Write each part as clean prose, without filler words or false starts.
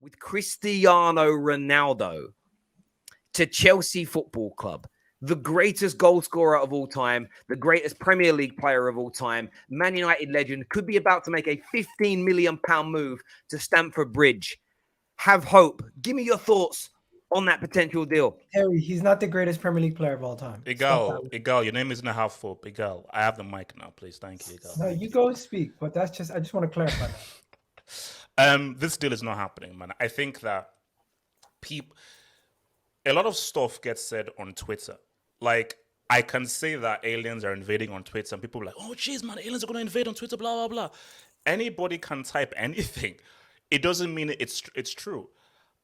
with Cristiano Ronaldo to Chelsea Football Club, the greatest goal scorer of all time, the greatest Premier League player of all time, Man United legend, could be about to make a £15 million move to Stamford Bridge. Have hope. Give me your thoughts on that potential deal. Harry, he's not the greatest Premier League player of all time. Igal, your name isn't a half hope. Igal, I have the mic now, please. Thank you, Igal. No, you go and speak, but I just want to clarify that. This deal is not happening, man. I think that a lot of stuff gets said on Twitter. Like, I can say that aliens are invading on Twitter, and people are like, oh, jeez, man, aliens are going to invade on Twitter, blah, blah, blah. Anybody can type anything. It doesn't mean it's true.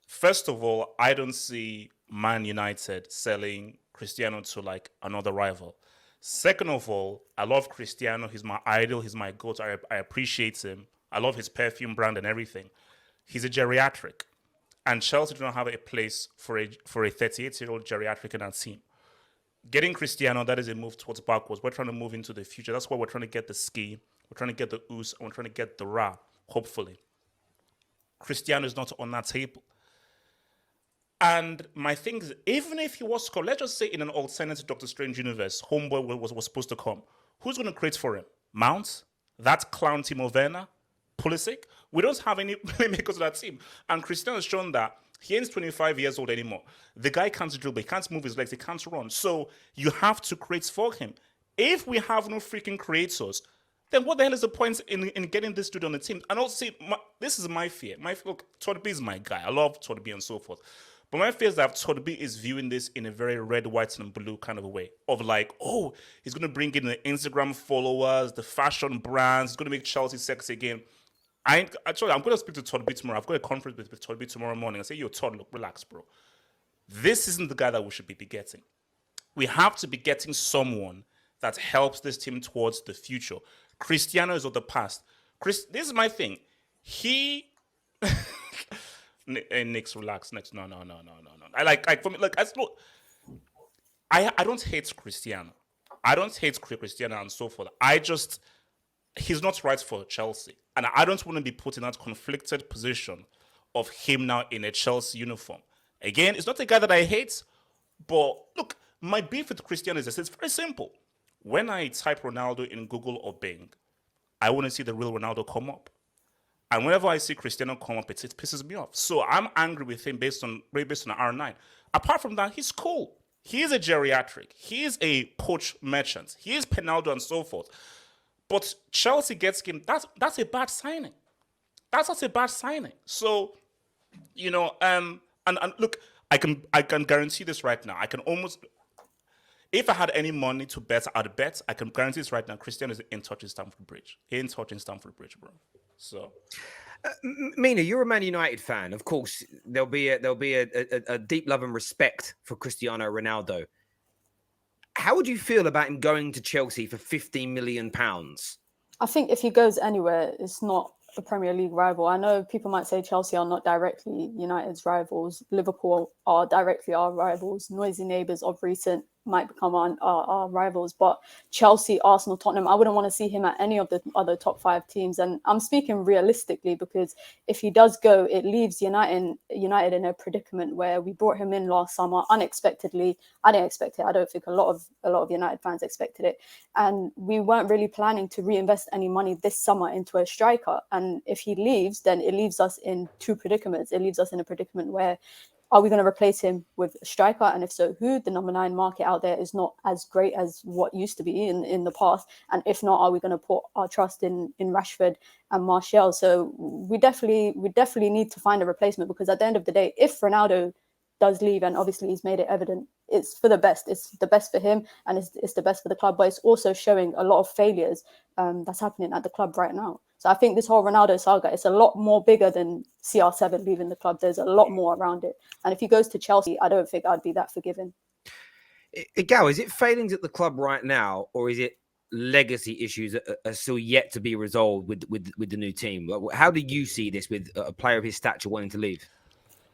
First of all, I don't see Man United selling Cristiano to, like, another rival. Second of all, I love Cristiano. He's my idol. He's my goat. I appreciate him. I love his perfume brand and everything. He's a geriatric. And Chelsea do not have a place for a 38-year-old geriatric in our team. Getting Cristiano, that is a move towards backwards. We're trying to move into the future. That's why we're trying to get the ski. We're trying to get the ooze. And we're trying to get the ra, hopefully. Cristiano is not on that table. And my thing is, even if he was called, let's just say in an alternate Doctor Strange universe, Homeboy was supposed to come. Who's going to create for him? Mount? That clown Timo Werner? Pulisic? We don't have any playmakers of that team. And Cristiano has shown that he ain't 25 years old anymore. The guy can't dribble, he can't move his legs, he can't run. So you have to create for him. If we have no freaking creators, then what the hell is the point in getting this dude on the team? And also, this is my fear. Look, Todd B is my guy. I love Todd B and so forth. But my fear is that Todd B is viewing this in a very red, white, and blue kind of a way. Of like, oh, he's going to bring in the Instagram followers, the fashion brands. He's going to make Chelsea sexy again. I'm going to speak to Todd B tomorrow. I've got a conference with Todd B tomorrow morning. I say, yo, Todd, look, relax, bro. This isn't the guy that we should be getting. We have to be getting someone that helps this team towards the future. Cristiano is of the past. This is my thing. Nick's relax. Next, no. I don't hate Cristiano. I don't hate Cristiano and so forth. He's not right for Chelsea. And I don't want to be put in that conflicted position of him now in a Chelsea uniform. Again, it's not a guy that I hate, but look, my beef with Cristiano is this. It's very simple. When I type Ronaldo in Google or Bing, I want to see the real Ronaldo come up. And whenever I see Cristiano come up, it pisses me off. So I'm angry with him based on R9. Apart from that, he's cool. He is a geriatric. He is a poach merchant. He is Penaldo and so forth. But Chelsea gets him. That's a bad signing. That's a bad signing. So, and look, I can guarantee this right now. I can almost, if I had any money to bet, I'd bet. I can guarantee this right now. Cristiano is in touch in Stamford Bridge. He ain't touching Stamford Bridge, bro. So, Mina, you're a Man United fan. Of course, there'll be a deep love and respect for Cristiano Ronaldo. How would you feel about him going to Chelsea for £15 million? I think if he goes anywhere, it's not a Premier League rival. I know people might say Chelsea are not directly United's rivals. Liverpool are directly our rivals. Noisy neighbours of recent might become our rivals. But Chelsea, Arsenal, Tottenham, I wouldn't want to see him at any of the other top 5 teams. And I'm speaking realistically because if he does go, it leaves United in a predicament where we brought him in last summer unexpectedly. I didn't expect it. I don't think a lot of United fans expected it. And we weren't really planning to reinvest any money this summer into a striker. And if he leaves, then it leaves us in 2 predicaments. It leaves us in a predicament where, are we going to replace him with a striker? And if so, who? The number 9 market out there is not as great as what used to be in the past. And if not, are we going to put our trust in Rashford and Martial? So we definitely need to find a replacement, because at the end of the day, if Ronaldo does leave, and obviously he's made it evident, it's for the best. It's the best for him, and it's the best for the club. But it's also showing a lot of failures that's happening at the club right now. So I think this whole Ronaldo saga is a lot more bigger than CR7 leaving the club. There's a lot more around it. And if he goes to Chelsea, I don't think I'd be that forgiving. Gal, is it failings at the club right now, or is it legacy issues that are still yet to be resolved with the new team? How do you see this with a player of his stature wanting to leave?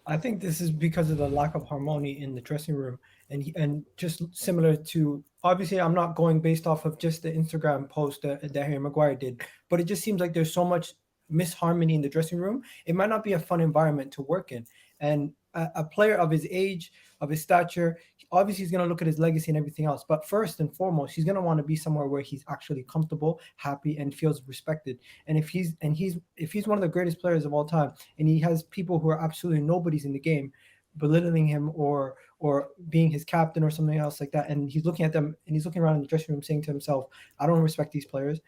I think this is because of the lack of harmony in the dressing room, and just similar to, obviously I'm not going based off of just the Instagram post that Harry Maguire did, but it just seems like there's so much misharmony in the dressing room, it might not be a fun environment to work in. And a player of his age, of his stature, obviously he's going to look at his legacy and everything else. But first and foremost, he's going to want to be somewhere where he's actually comfortable, happy, and feels respected. And if he's one of the greatest players of all time, and he has people who are absolutely nobodies in the game belittling him or being his captain or something else like that, and he's looking at them and he's looking around in the dressing room saying to himself, I don't respect these players,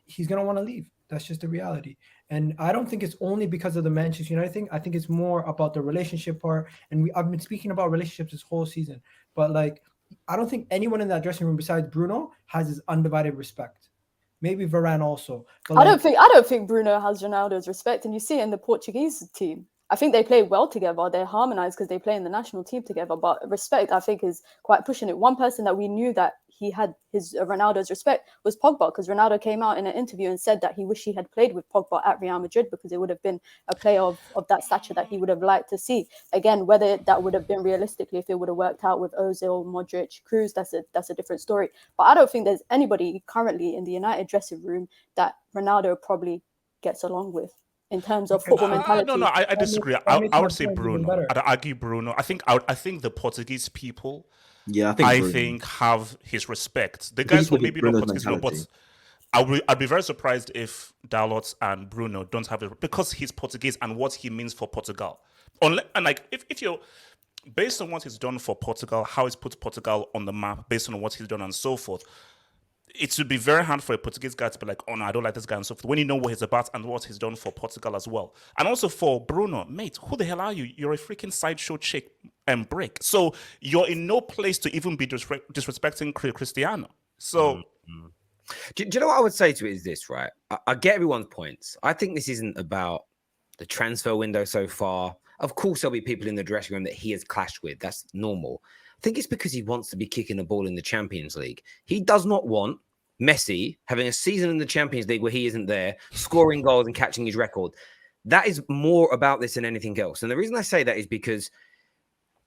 he's going to want to leave. That's just the reality. And I don't think it's only because of the Manchester United thing. I think it's more about the relationship part. And I've been speaking about relationships this whole season. But like, I don't think anyone in that dressing room besides Bruno has his undivided respect. Maybe Varane also. But I don't think Bruno has Ronaldo's respect. And you see it in the Portuguese team. I think they play well together. They're harmonized because they play in the national team together. But respect, I think, is quite pushing it. One person that we knew that he had his Ronaldo's respect was Pogba, because Ronaldo came out in an interview and said that he wished he had played with Pogba at Real Madrid because it would have been a player of that stature that he would have liked to see. Again, whether that would have been realistically, if it would have worked out with Ozil, Modric, Cruz, that's a different story. But I don't think there's anybody currently in the United dressing room that Ronaldo probably gets along with in terms of football mentality. No, I disagree. I would say Bruno. I'd argue Bruno. I think the Portuguese people, yeah, I think have his respect. The guys who maybe not Portuguese, but I'd be very surprised if Dalot and Bruno don't have it because he's Portuguese and what he means for Portugal. And like if you're based on what he's done for Portugal, how he's put Portugal on the map, based on what he's done and so forth, it would be very hard for a Portuguese guy to be like, oh no, I don't like this guy and so forth, when you know what he's about and what he's done for Portugal as well. And also for Bruno, mate, who the hell are you? You're a freaking sideshow chick and break. So you're in no place to even be disrespecting Cristiano. So... Do you know what I would say to it is this, right? I get everyone's points. I think this isn't about the transfer window so far. Of course, there'll be people in the dressing room that he has clashed with. That's normal. I think it's because he wants to be kicking the ball in the Champions League. He does not want Messi having a season in the Champions League where he isn't there, scoring goals and catching his record. That is more about this than anything else. And the reason I say that is because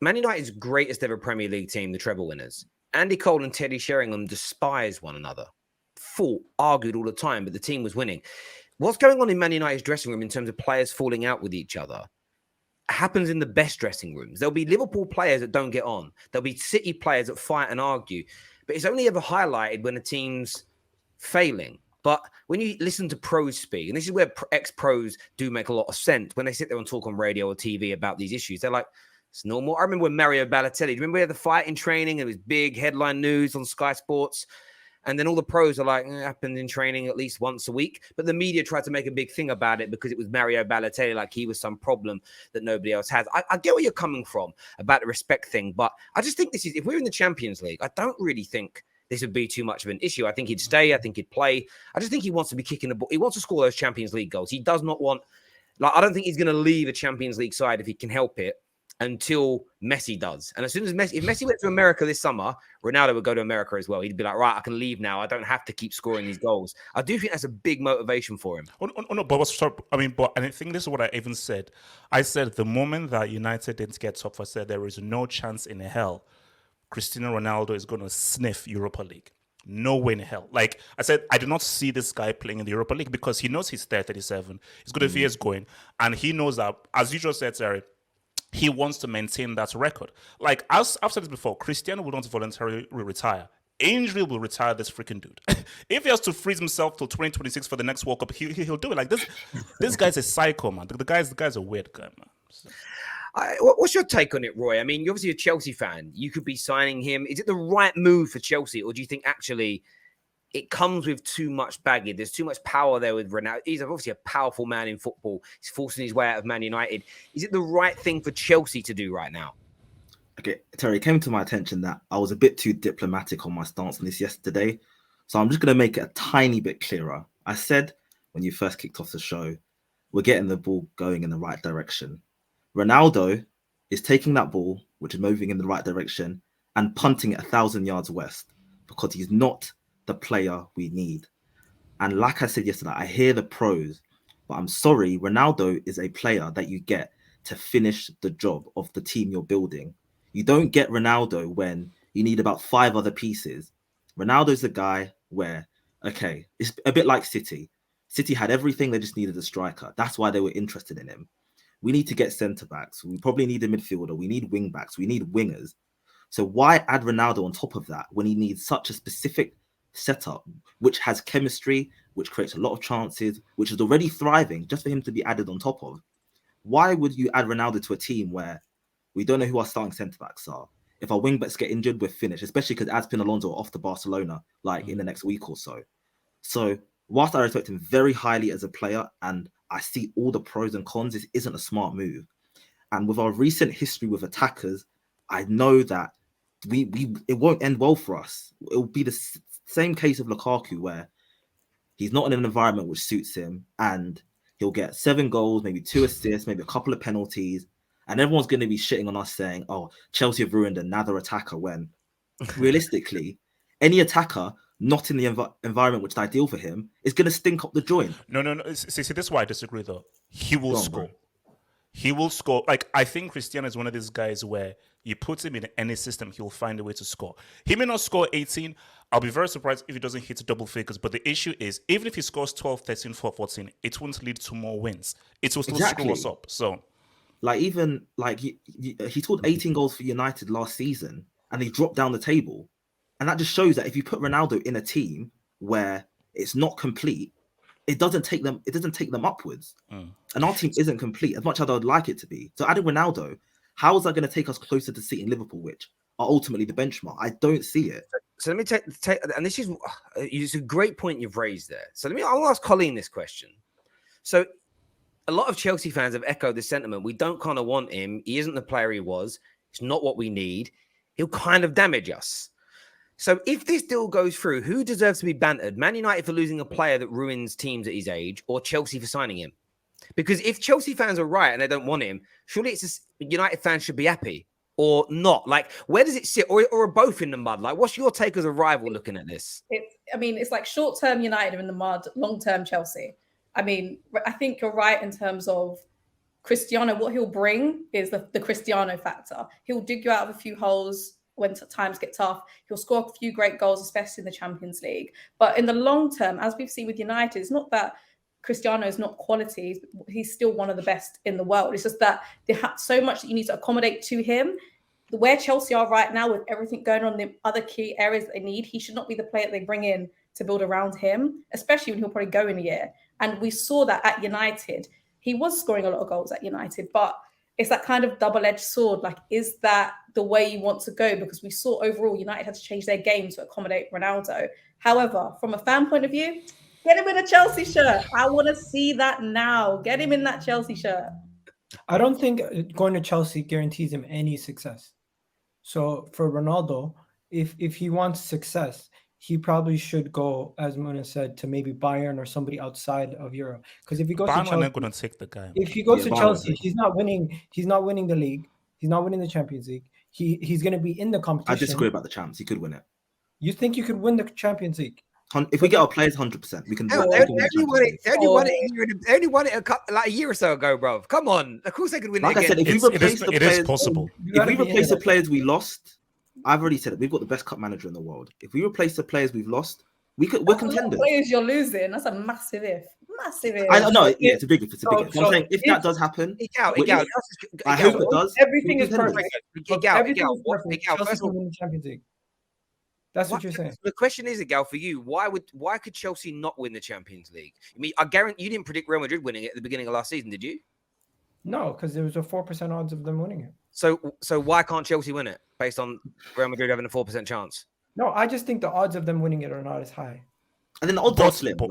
Man United's greatest ever Premier League team, the treble winners, Andy Cole and Teddy Sheringham despise one another. Fought, argued all the time, but the team was winning. What's going on in Man United's dressing room in terms of players falling out with each other happens in the best dressing rooms. There'll be Liverpool players that don't get on. There'll be City players that fight and argue, but it's only ever highlighted when a team's failing. But when you listen to pros speak, and this is where ex-pros do make a lot of sense, when they sit there and talk on radio or TV about these issues, they're like, it's normal. I remember when Mario Balotelli, do you remember we had the fight in training? It was big headline news on Sky Sports. And then all the pros are like, it happened in training at least once a week. But the media tried to make a big thing about it because it was Mario Balotelli, like he was some problem that nobody else has. I get where you're coming from about the respect thing, but I just think this is, if we're in the Champions League, I don't really think this would be too much of an issue. I think he'd stay. I think he'd play. I just think he wants to be kicking the ball. He wants to score those Champions League goals. He does not want, like, I don't think he's going to leave a Champions League side if he can help it until Messi does. And as soon as if Messi went to America this summer, Ronaldo would go to America as well. He'd be like, right, I can leave now. I don't have to keep scoring these goals. I do think that's a big motivation for him. Oh, no, but I think this is what I even said. I said the moment that United didn't get top four, I said there is no chance in hell Cristiano Ronaldo is going to sniff Europa League. No way in hell. Like I said, I do not see this guy playing in the Europa League because he knows he's 37. He's got a few years going. And he knows that, as you just said, Terry, he wants to maintain that record. Like, I've said this before, Cristiano will not voluntarily retire. Injury will retire this freaking dude. If he has to freeze himself till 2026 for the next World Cup, he'll do it. Like, this guy's a psycho, man. The guy's a weird guy, man. So. What's your take on it, Roy? I mean, you're obviously a Chelsea fan. You could be signing him. Is it the right move for Chelsea, or do you think actually it comes with too much baggage? There's too much power there with Ronaldo. He's obviously a powerful man in football. He's forcing his way out of Man United. Is it the right thing for Chelsea to do right now? Okay, Terry, it came to my attention that I was a bit too diplomatic on my stance on this yesterday. So I'm just going to make it a tiny bit clearer. I said when you first kicked off the show, we're getting the ball going in the right direction. Ronaldo is taking that ball, which is moving in the right direction, and punting it 1,000 yards west because he's not the player we need. And like I said yesterday, I hear the pros, but I'm sorry, Ronaldo is a player that you get to finish the job of the team you're building. You don't get Ronaldo when you need about 5 other pieces. Ronaldo's the guy where, okay, it's a bit like City. City had everything, they just needed a striker. That's why they were interested in him. We need to get centre-backs. We probably need a midfielder. We need wing-backs. We need wingers. So why add Ronaldo on top of that when he needs such a specific setup, which has chemistry, which creates a lot of chances, which is already thriving, just for him to be added on top of? Why would you add Ronaldo to a team where we don't know who our starting centre-backs are? If our wing-backs get injured, we're finished, especially because Aspen Alonso are off to Barcelona in the next week or so. So whilst I respect him very highly as a player and I see all the pros and cons, this isn't a smart move. And with our recent history with attackers, I know that it won't end well for us. It will be the same case of Lukaku, where he's not in an environment which suits him, and he'll get 7 goals, maybe 2 assists, maybe a couple of penalties, and everyone's going to be shitting on us saying, "Oh, Chelsea have ruined another attacker." When realistically, any attacker not in the environment which is ideal for him is going to stink up the joint. No. See, this is why I disagree, though. He will score. He will score. Like, I think Cristiano is one of these guys where you put him in any system, he'll find a way to score. He may not score 18. I'll be very surprised if he doesn't hit double figures. But the issue is, even if he scores 12, 13, 14, it won't lead to more wins. It will still screw us up. So, he scored 18 goals for United last season, and he dropped down the table. And that just shows that if you put Ronaldo in a team where it's not complete, it doesn't take them upwards. And our team isn't complete as much as I would like it to be. So adding Ronaldo, how is that going to take us closer to City and Liverpool, which are ultimately the benchmark? I don't see it. So let me take and this is it's a great point you've raised there. So I'll ask Colleen this question. So a lot of Chelsea fans have echoed the sentiment. We don't kind of want him. He isn't the player he was. It's not what we need. He'll kind of damage us. So if this deal goes through, who deserves to be bantered? Man United for losing a player that ruins teams at his age, or Chelsea for signing him? Because if Chelsea fans are right and they don't want him, surely United fans should be happy or not. Like, where does it sit? Or are both in the mud? Like, what's your take as a rival looking at this? It's like short-term United are in the mud, long-term Chelsea. I mean, I think you're right in terms of Cristiano. What he'll bring is the Cristiano factor. He'll dig you out of a few holes when times get tough. He'll score a few great goals, especially in the Champions League. But in the long term, as we've seen with United, it's not that Cristiano is not quality. He's still one of the best in the world. It's just that they have so much that you need to accommodate to him. Where Chelsea are right now, with everything going on in the other key areas that they need, he should not be the player they bring in to build around him, especially when he'll probably go in a year. And we saw that at United. He was scoring a lot of goals at United, but it's that kind of double-edged sword. Like, is that the way you want to go? Because we saw overall United had to change their game to accommodate Ronaldo. However, from a fan point of view, get him in a Chelsea shirt. I want to see that now. Get him in that Chelsea shirt. I don't think going to Chelsea guarantees him any success. So for Ronaldo, if he wants success, he probably should go, as Mona said, to maybe Bayern or somebody outside of Europe. Because if he goes to Chelsea, Bayern are going to take the guy. If he goes to Chelsea, he's not winning. He's not winning the league. He's not winning the Champions League. He's going to be in the competition. I disagree about the champs. He could win it. You think you could win the Champions League? If we get our players 100%, we can. They only won it like a year or so ago, bro. Come on, of course they could win it again. Like I said, if we replace the players, it is possible. If we replace the players we lost, I've already said it. We've got the best cup manager in the world. If we replace the players we've lost, we're contenders. Players you're losing. That's a massive if. Massive if. I know. Yeah, it's a big if. It's a big if. I'm saying if that does happen, I hope it does. Everything is perfect. Everything is perfect. Chelsea's going to win the Champions League. That's what you're saying. The question is, Gal, for you, why could Chelsea not win the Champions League? I mean, I guarantee you didn't predict Real Madrid winning it at the beginning of last season, did you? No, because there was a 4% odds of them winning it. So why can't Chelsea win it based on Real Madrid having a 4% chance? No, I just think the odds of them winning it are not as high. And then the odds are slim. But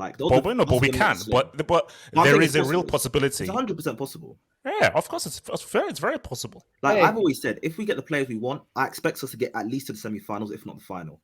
we can. But there is a real possibility. It's 100% possible. Yeah, of course, it's very possible. Like I've always said, if we get the players we want, I expect us to get at least to the semi-finals, if not the final.